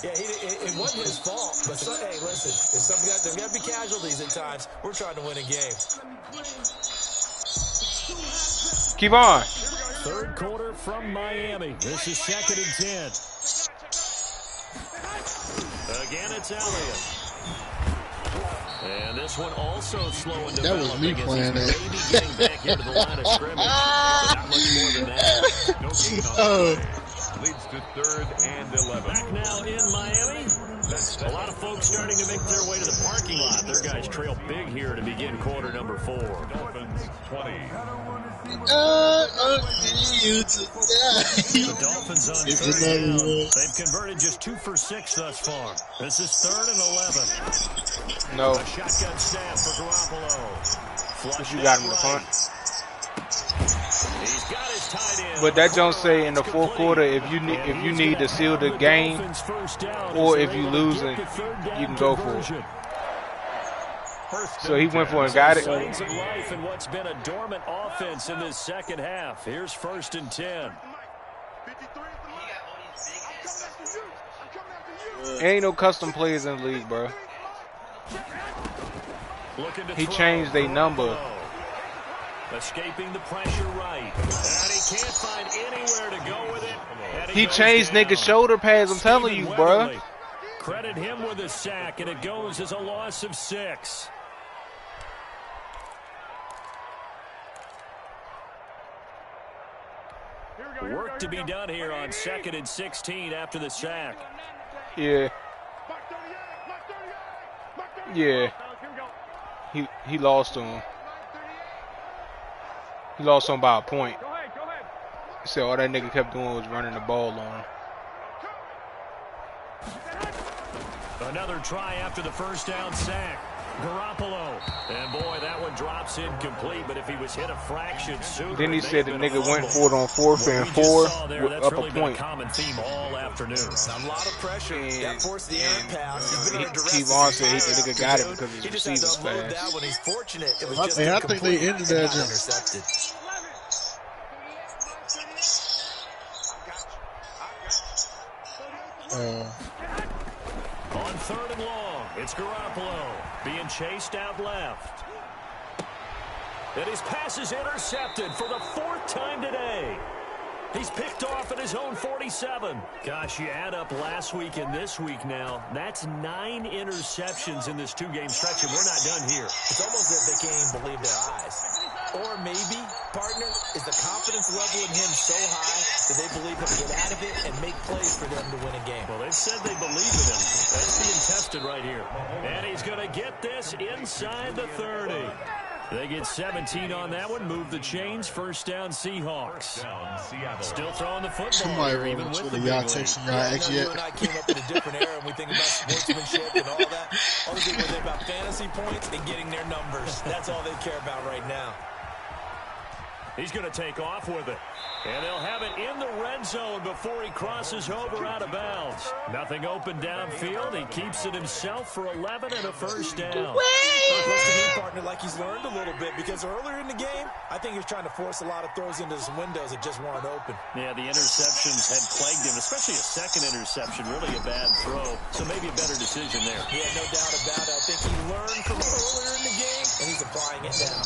[SPEAKER 3] Yeah, it wasn't his fault. But hey, listen, if some guys, there's got to be casualties at times. We're trying to win a game.
[SPEAKER 1] Keep on.
[SPEAKER 2] 3rd quarter from Miami. This is 2nd and 10. Again, it's Elliott. And this one also slow and
[SPEAKER 6] That was me playing that.
[SPEAKER 2] Maybe getting back into the line of scrimmage. Not much more than that.
[SPEAKER 4] No gain on the play. Leads to 3rd and 11.
[SPEAKER 2] Back now in Miami. A lot of folks starting to make their way to the parking lot. Their guys trail big here to begin quarter number 4.
[SPEAKER 4] Dolphins 20.
[SPEAKER 6] You to
[SPEAKER 2] The
[SPEAKER 6] die.
[SPEAKER 2] Dolphins on
[SPEAKER 6] It's
[SPEAKER 2] third
[SPEAKER 6] another
[SPEAKER 2] down.
[SPEAKER 6] one.
[SPEAKER 2] They've converted just 2 for 6 thus far. This is 3rd and 11.
[SPEAKER 1] No.
[SPEAKER 2] A shotgun snap for Garoppolo. Flush
[SPEAKER 1] You got him
[SPEAKER 2] out
[SPEAKER 1] to punt.
[SPEAKER 2] He's got his tight end.
[SPEAKER 1] But that don't say in the fourth quarter if you need to seal the game or if you losing, you can go for it. So he went for it and got it.
[SPEAKER 2] Signs of life in what's been a dormant offense in this second half. Here's 1st and 10.
[SPEAKER 1] Ain't no custom players in the league, bro. He changed their number.
[SPEAKER 2] Escaping the pressure right. And he can't find anywhere to go with it. And
[SPEAKER 1] He changed niggas' shoulder pads, I'm telling you, bro.
[SPEAKER 2] Credit him with a sack, and it goes as a loss of 6. Work to be done here on 2nd and 16 after the sack.
[SPEAKER 1] Yeah. Yeah. He lost to him. He lost to him by a point. So all that nigga kept doing was running the ball on him.
[SPEAKER 2] Another try after the first down sack. Garoppolo. And boy, that one drops incomplete, but if he was hit a fraction sooner.
[SPEAKER 1] Then he said the nigga went for it on 4th and 4 up a point.
[SPEAKER 2] Common theme all afternoon.
[SPEAKER 3] A lot of pressure. That forced the errant pass.
[SPEAKER 1] T-Vaughn said the nigga got it because his receivers fast.
[SPEAKER 3] That one. He's fortunate. It was just
[SPEAKER 6] I think they ended that jump.
[SPEAKER 3] intercepted.
[SPEAKER 2] On 3rd and long, it's Garoppolo being chased out left. And his pass is intercepted for the 4th time today. He's picked off at his own 47. Gosh, you add up last week and this week now, that's 9 interceptions in this 2-game stretch, and we're not done here.
[SPEAKER 3] It's almost as if they can't even believe their eyes. Or maybe, partner, is the confidence level in him so high that they believe he'll get out of it and make plays for them to win a game.
[SPEAKER 2] Well, they've said they believe in him. That's being tested right here. And he's going to get this inside the 30. They get 17 on that one. Move the chains. 1st down, Seahawks. Still throwing the football.
[SPEAKER 6] Somebody
[SPEAKER 2] here, even with the
[SPEAKER 6] y'all texting y'all actually.
[SPEAKER 3] You and I came up in a different era, and we think about sportsmanship and all that. All they think about fantasy points and getting their numbers. That's all they care about right now.
[SPEAKER 2] He's going to take off with it. And they'll have it in the red zone before he crosses over out of bounds. Nothing open downfield. He keeps it himself for 11 and a 1st down.
[SPEAKER 3] Looks to me, partner, like he's learned a little bit, because earlier in the game, I think he was trying to force a lot of throws into some windows that just weren't open.
[SPEAKER 2] Yeah, the interceptions had plagued him, especially a second interception, really a bad throw. So maybe a better decision there.
[SPEAKER 3] Yeah, no doubt about it. I think he learned from earlier in the game, and he's applying it now.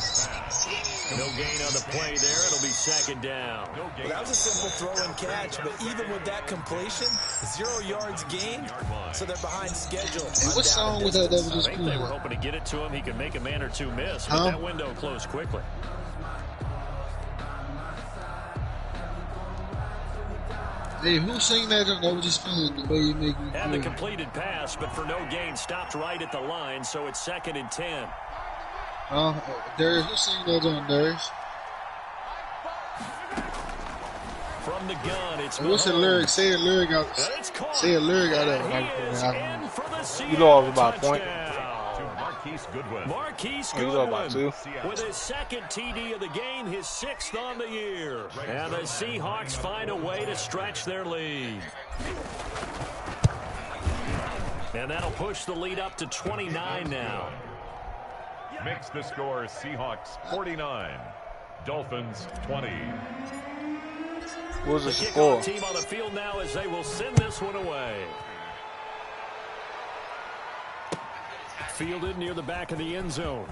[SPEAKER 2] No gain on the play there. It'll be 2nd down.
[SPEAKER 3] Well, that was a simple throw and catch, but even with that completion, 0 yards gained, so they're behind schedule.
[SPEAKER 6] Hey, what song was that was
[SPEAKER 2] I
[SPEAKER 6] just
[SPEAKER 2] think they were
[SPEAKER 6] cool?
[SPEAKER 2] hoping to get it to him. He could make a man or two miss, but that window closed quickly.
[SPEAKER 6] Hey, who sang that? That was just fun. The way you make me
[SPEAKER 2] And the
[SPEAKER 6] feel.
[SPEAKER 2] completed pass, but for no gain, stopped right at the line, so it's 2nd and 10.
[SPEAKER 6] Darius, who sang that on Darius?
[SPEAKER 2] From the gun, it's
[SPEAKER 6] What's the lyric? Say a lyric out. Say a lyric out of it.
[SPEAKER 1] You lost about a point.
[SPEAKER 2] Marquise
[SPEAKER 1] Oh, you lost about 2.
[SPEAKER 2] with his 2nd TD of the game, his 6th on the year. And the Seahawks find a way to stretch their lead. And that'll push the lead up to 29 now.
[SPEAKER 4] Makes the score Seahawks 49, Dolphins 20.
[SPEAKER 1] What was
[SPEAKER 2] The
[SPEAKER 1] the score?
[SPEAKER 2] kickoff team on the field now as they will send this one away. Fielded near the back of the end zone.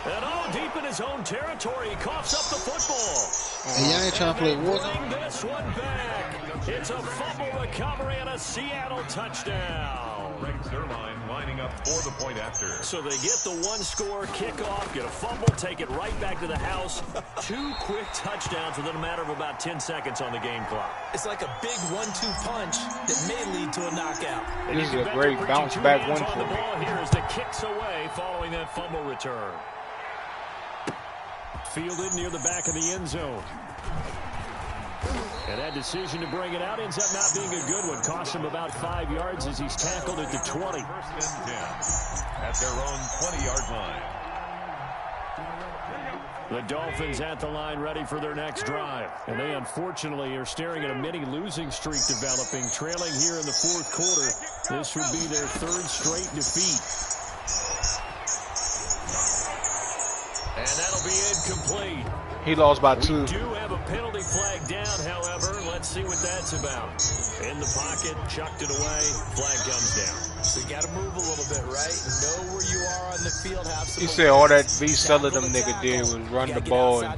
[SPEAKER 2] And deep in his own territory, he coughs up the football.
[SPEAKER 6] Hey, y'all ain't trying to play water.
[SPEAKER 2] Bring this one back. It's a fumble recovery and a Seattle touchdown.
[SPEAKER 4] Greg Zerline lining up for the point after.
[SPEAKER 2] So they get the 1-score kickoff, get a fumble, take it right back to the house. 2 quick touchdowns within a matter of about 10 seconds on the game clock.
[SPEAKER 3] It's like a big 1-2 punch that may lead to a knockout.
[SPEAKER 1] This is a great bounce back one for
[SPEAKER 2] the
[SPEAKER 1] me.
[SPEAKER 2] ball here as the kicks away following that fumble return. Fielded near the back of the end zone. And that decision to bring it out ends up not being a good one. Cost him about 5 yards as he's tackled at the 20.
[SPEAKER 4] First and 10 at their own 20-yard line.
[SPEAKER 2] The Dolphins at the line ready for their next drive. And they unfortunately are staring at a mini losing streak developing, trailing here in the fourth quarter. This would be their third straight defeat. And that'll be incomplete.
[SPEAKER 1] He lost by 2.
[SPEAKER 2] We do have a penalty flag down, however. Let's see what that's about. In the pocket, chucked it away, flag comes down.
[SPEAKER 3] So you got to move a little bit, right? Know where you are on the field. Have some.
[SPEAKER 1] He said all that V Seller them nigga did was run the ball and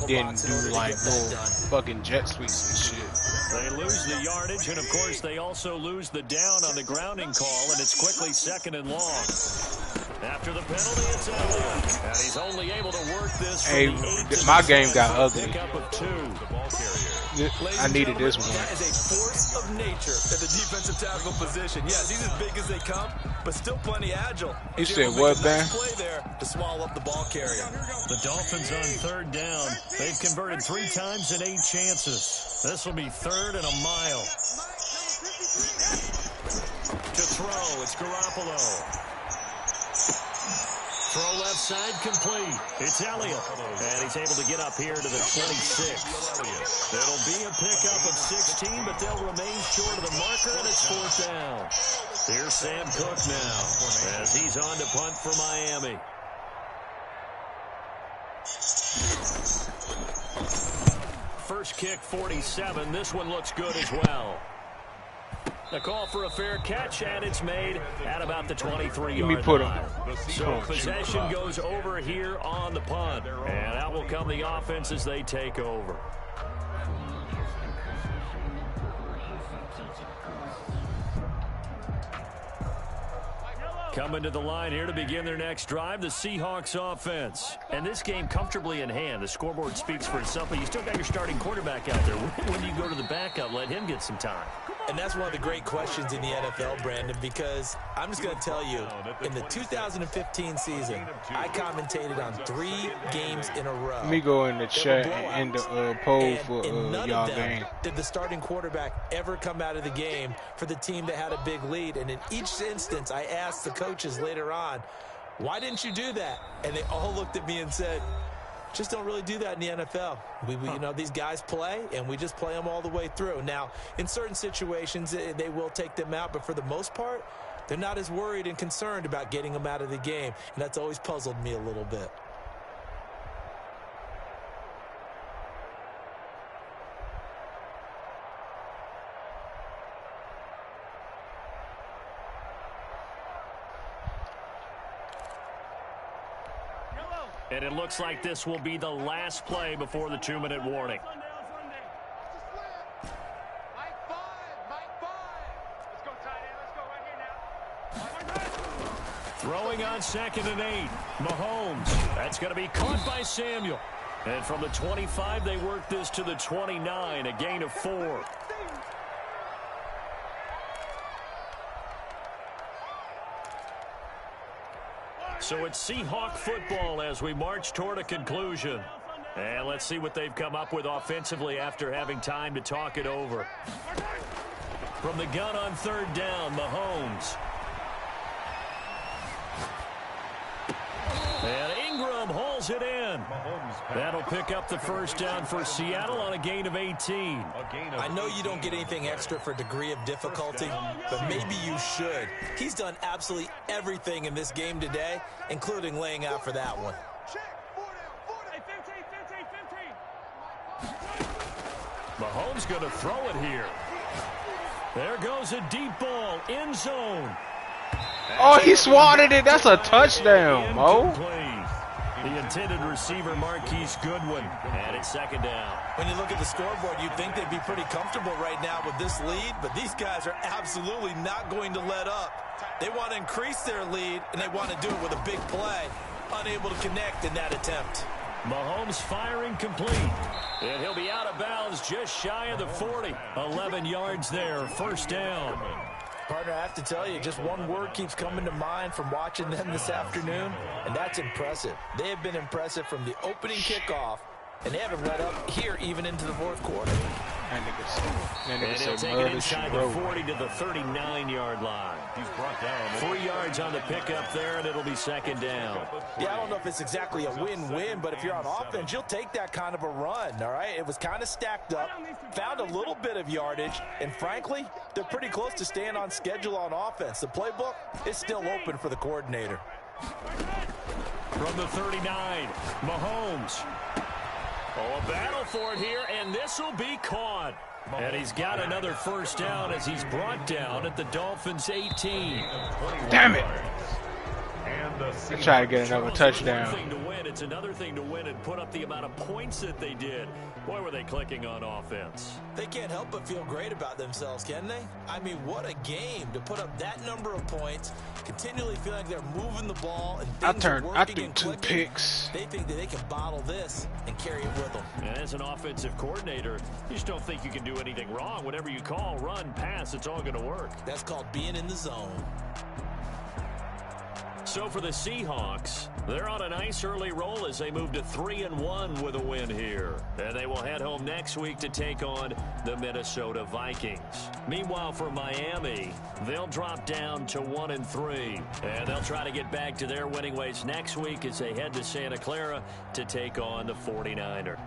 [SPEAKER 1] didn't do like little fucking jet sweeps and shit.
[SPEAKER 2] They lose the yardage, and of course they also lose the down on the grounding call, and it's quickly 2nd and long. After the penalty, it's Elliott, and he's only able to work this.
[SPEAKER 1] Hey, my game got ugly.
[SPEAKER 2] Pickup of 2.
[SPEAKER 1] I needed this one.
[SPEAKER 3] That is a force of nature at the defensive tackle position. Yes, he's as big as they come, but still plenty agile.
[SPEAKER 1] You said what, man?
[SPEAKER 3] Nice play there to swallow up the ball carrier.
[SPEAKER 2] The Dolphins on 3rd down. They've converted 3 times in 8 chances. This will be 3rd and a mile. To throw, it's Garoppolo. Throw left side complete. It's Elliott. And he's able to get up here to the 26. It'll be a pickup of 16, but they'll remain short of the marker, and it's 4th down. Here's Sam Cook now as he's on to punt for Miami. First kick, 47. This one looks good as well. The call for a fair catch, and it's made at about the 23-yard line. So possession goes over here on the punt, and out will come the offense as they take over. Coming to the line here to begin their next drive, the Seahawks offense. And this game comfortably in hand. The scoreboard speaks for itself, but you still got your starting quarterback out there. When you go to the backup, let him get some time.
[SPEAKER 3] And that's one of the great questions in the NFL, Brandon, because I'm just going to tell you, in the 2015 season, I commentated on 3 games in a row.
[SPEAKER 1] Let me go in the chat and the poll for y'all game.
[SPEAKER 3] Did the starting quarterback ever come out of the game for the team that had a big lead? And in each instance, I asked the coaches later on, why didn't you do that? And they all looked at me and said, just don't really do that in the NFL. You know, these guys play, and we just play them all the way through. Now, in certain situations, they will take them out, but for the most part, they're not as worried and concerned about getting them out of the game, and that's always puzzled me a little bit.
[SPEAKER 2] And it looks like this will be the last play before the 2-minute warning. Throwing on 2nd and 8. Mahomes. That's going to be caught by Samuel. And from the 25, they work this to the 29, a gain of 4. So it's Seahawk football as we march toward a conclusion. And let's see what they've come up with offensively after having time to talk it over. From the gun on 3rd down, Mahomes. And Ingram hauls it in. That'll pick up the 1st down for Seattle on a gain of 18.
[SPEAKER 3] I know you don't get anything extra for degree of difficulty, but maybe you should. He's done absolutely everything in this game today, including laying out for that one.
[SPEAKER 2] Mahomes going to throw it here. There goes a deep ball, end zone.
[SPEAKER 1] Oh, he swatted it. That's a touchdown, Mo.
[SPEAKER 2] The intended receiver, Marquise Goodwin. And it's 2nd down.
[SPEAKER 3] When you look at the scoreboard, you'd think they'd be pretty comfortable right now with this lead, but these guys are absolutely not going to let up. They want to increase their lead, and they want to do it with a big play. Unable to connect in that attempt.
[SPEAKER 2] Mahomes firing complete. And he'll be out of bounds just shy of the 40. 11 yards there, 1st down.
[SPEAKER 3] Partner, I have to tell you, just one word keeps coming to mind from watching them this afternoon, and that's impressive. They have been impressive from the opening kickoff, and they haven't let up here even into the fourth quarter.
[SPEAKER 2] And he'll take it inside the 40 to the 39-yard line.
[SPEAKER 4] He's brought down.
[SPEAKER 2] 3 yards on the pickup there, and it'll be second down.
[SPEAKER 3] Yeah, I don't know if it's exactly a win-win, but if you're on offense, you'll take that kind of a run, all right? It was kind of stacked up, found a little bit of yardage, and frankly, they're pretty close to staying on schedule on offense. The playbook is still open for the coordinator.
[SPEAKER 2] From the 39, Mahomes. Oh, a battle for it here, and this will be caught. And he's got another first down as he's brought down at the Dolphins' 18.
[SPEAKER 1] Damn it. Let's try to get another touchdown.
[SPEAKER 2] It's another thing to win and put up the amount of points that they did. Boy, were they clicking on offense.
[SPEAKER 3] They can't help but feel great about themselves, can they? I mean, what a game to put up that number of points, continually feel like they're moving the ball, and things are working.
[SPEAKER 1] I threw
[SPEAKER 3] and
[SPEAKER 1] 2
[SPEAKER 3] clicking.
[SPEAKER 1] picks.
[SPEAKER 3] They think that they can bottle this and carry it with them.
[SPEAKER 2] And as an offensive coordinator, you just don't think you can do anything wrong. Whatever you call, run, pass, it's all going to work.
[SPEAKER 3] That's called being in the zone.
[SPEAKER 2] So for the Seahawks, they're on a nice early roll as they move to 3-1 with a win here. And they will head home next week to take on the Minnesota Vikings. Meanwhile, for Miami, they'll drop down to 1-3. And they'll try to get back to their winning ways next week as they head to Santa Clara to take on the 49ers.